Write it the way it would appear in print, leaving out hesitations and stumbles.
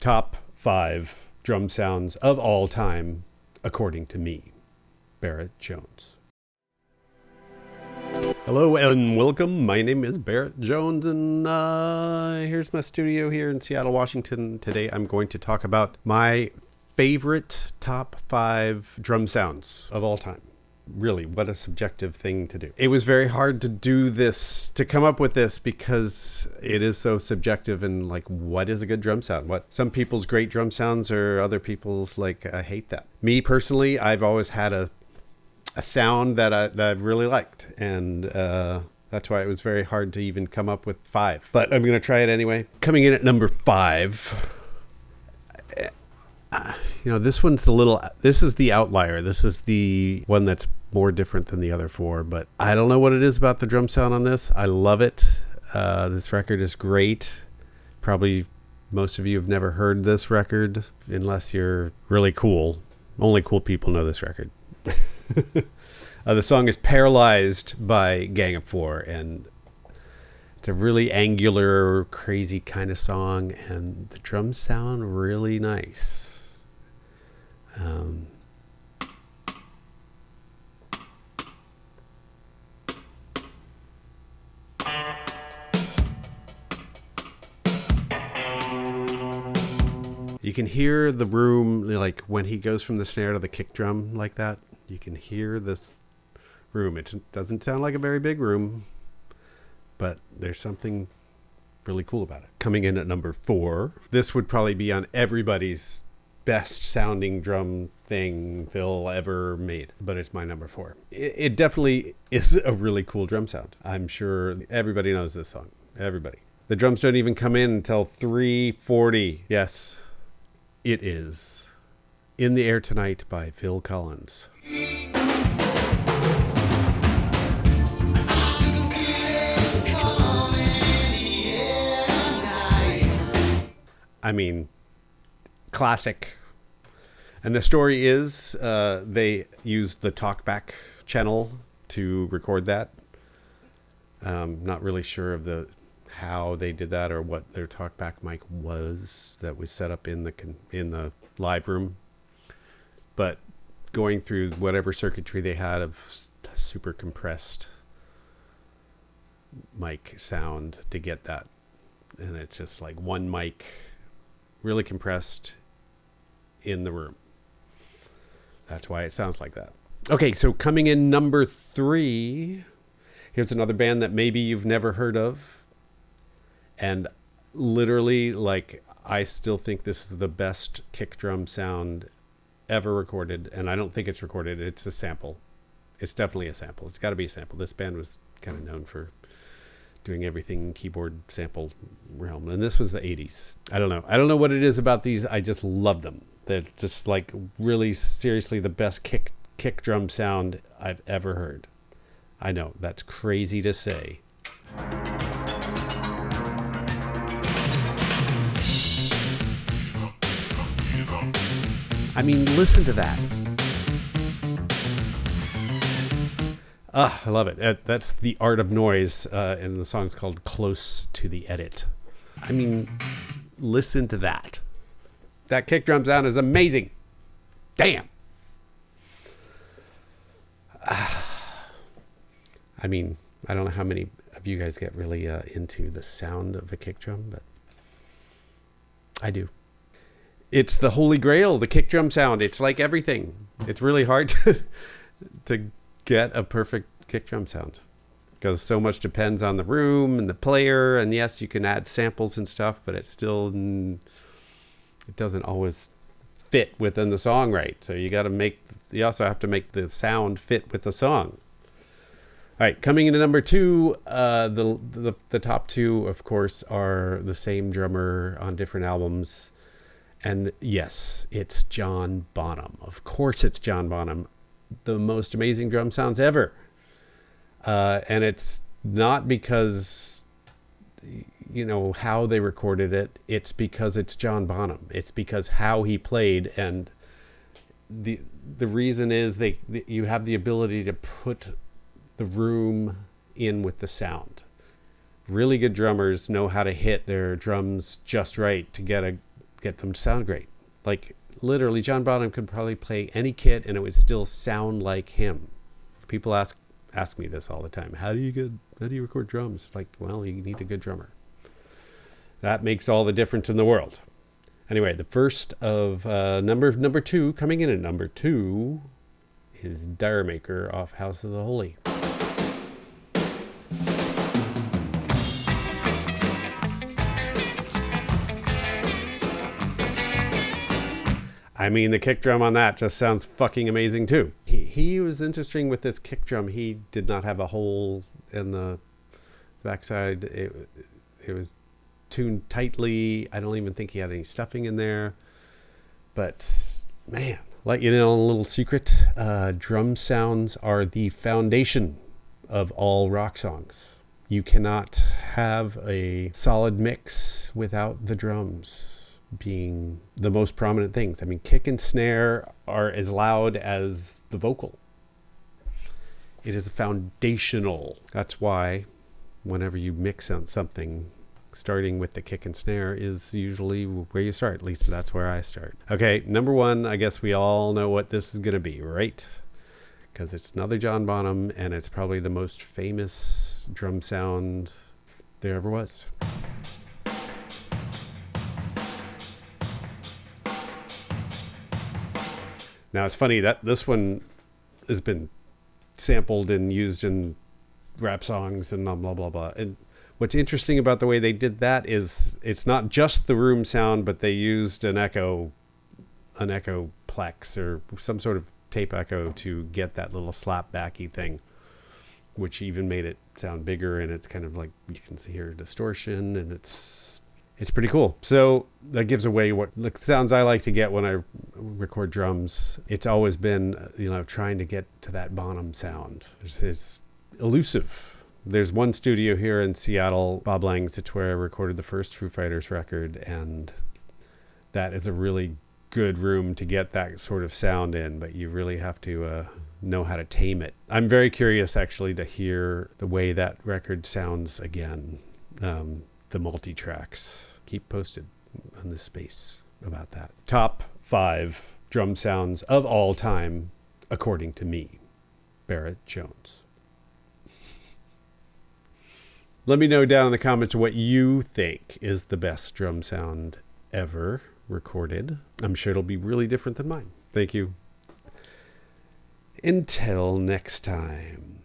Top 5 drum sounds of all time, according to me, Barrett Jones. Hello and welcome. My name is Barrett Jones, and here's my studio here in Seattle, Washington. Today I'm going to talk about my favorite top 5 drum sounds of all time. Really, what a subjective thing to do. It was very hard to do this, to come up with this, because it is so subjective. And like, what is a good drum sound? What some people's great drum sounds are other people's like, I hate that. Me personally, I've always had a sound that I've really liked, and that's why it was very hard to even come up with 5. But I'm gonna try it anyway. Coming in at number 5. This one's this is the outlier. This is the one that's more different than the other 4, but I don't know what it is about the drum sound on this. I love it. This record is great. Probably most of you have never heard this record unless you're really cool. Only cool people know this record. The song is Paralyzed by Gang of 4, and it's a really angular, crazy kind of song, and the drums sound really nice. You can hear the room, like when he goes from the snare to the kick drum like that. You can hear this room. It doesn't sound like a very big room, but there's something really cool about it. Coming in at number 4. This would probably be on everybody's best sounding drum thing Phil ever made, but it's my number 4. It definitely is a really cool drum sound. I'm sure everybody knows this song. Everybody. The drums don't even come in until 3:40. Yes, it is In the Air Tonight by Phil Collins. I mean, classic. And the story is they used the talkback channel to record that. Not really sure of how they did that or what their talkback mic was that was set up in the live room. But going through whatever circuitry they had of super compressed mic sound to get that. And it's just like one mic really compressed in the room. That's why it sounds like that. Okay, so coming in number 3, here's another band that maybe you've never heard of. And literally, like, I still think this is the best kick drum sound ever recorded. And I don't think it's recorded. It's a sample. It's definitely a sample. It's got to be a sample. This band was kind of known for doing everything keyboard sample realm. And this was the 80s. I don't know what it is about these. I just love them. They're just like really seriously the best kick drum sound I've ever heard. I know that's crazy to say. I mean, listen to that. I love it. That's The Art of Noise, and the song's called Close to the Edit. I mean, listen to that. That kick drum sound is amazing. Damn. I mean, I don't know how many of you guys get really into the sound of a kick drum, but I do. It's the holy grail, the kick drum sound. It's like everything. It's really hard to get a perfect kick drum sound because so much depends on the room and the player. And yes, you can add samples and stuff, but it doesn't always fit within the song right. So you also have to make the sound fit with the song. All right, coming into number 2, the top 2, of course, are the same drummer on different albums. And yes, it's John Bonham. Of course it's John Bonham. The most amazing drum sounds ever. And it's not because, how they recorded it. It's because it's John Bonham. It's because how he played. And the reason is you have the ability to put the room in with the sound. Really good drummers know how to hit their drums just right to get get them to sound great. Like literally, John Bonham could probably play any kit and it would still sound like him. People ask me this all the time. How do you record drums? Like, well, you need a good drummer. That makes all the difference in the world. Anyway, the first of number 2, coming in at number 2, is Dire Maker off House of the Holy. I mean, the kick drum on that just sounds fucking amazing too. He was interesting with this kick drum. He did not have a hole in the backside. It was tuned tightly. I don't even think he had any stuffing in there. But man, let you know a little secret. Drum sounds are the foundation of all rock songs. You cannot have a solid mix without the drums being the most prominent things. I mean, kick and snare are as loud as the vocal. It is foundational. That's why whenever you mix on something, starting with the kick and snare is usually where you start. At least that's where I start. Okay, number 1, I guess we all know what this is going to be, right? Because it's another John Bonham, and it's probably the most famous drum sound there ever was. Now, it's funny that this one has been sampled and used in rap songs and blah, blah, blah, blah. And what's interesting about the way they did that is it's not just the room sound, but they used an echo plex or some sort of tape echo to get that little slapbacky thing, which even made it sound bigger. And it's kind of like you can hear distortion, and it's pretty cool. So that gives away what the sounds I like to get when I record drums. It's always been, trying to get to that Bonham sound. It's elusive. There's one studio here in Seattle, Bob Lang's, it's where I recorded the first Foo Fighters record, and that is a really good room to get that sort of sound in, but you really have to know how to tame it. I'm very curious actually to hear the way that record sounds again. The multi-tracks. Keep posted on this space about that. Top 5 drum sounds of all time, according to me, Barrett Jones. Let me know down in the comments what you think is the best drum sound ever recorded. I'm sure it'll be really different than mine. Thank you. Until next time.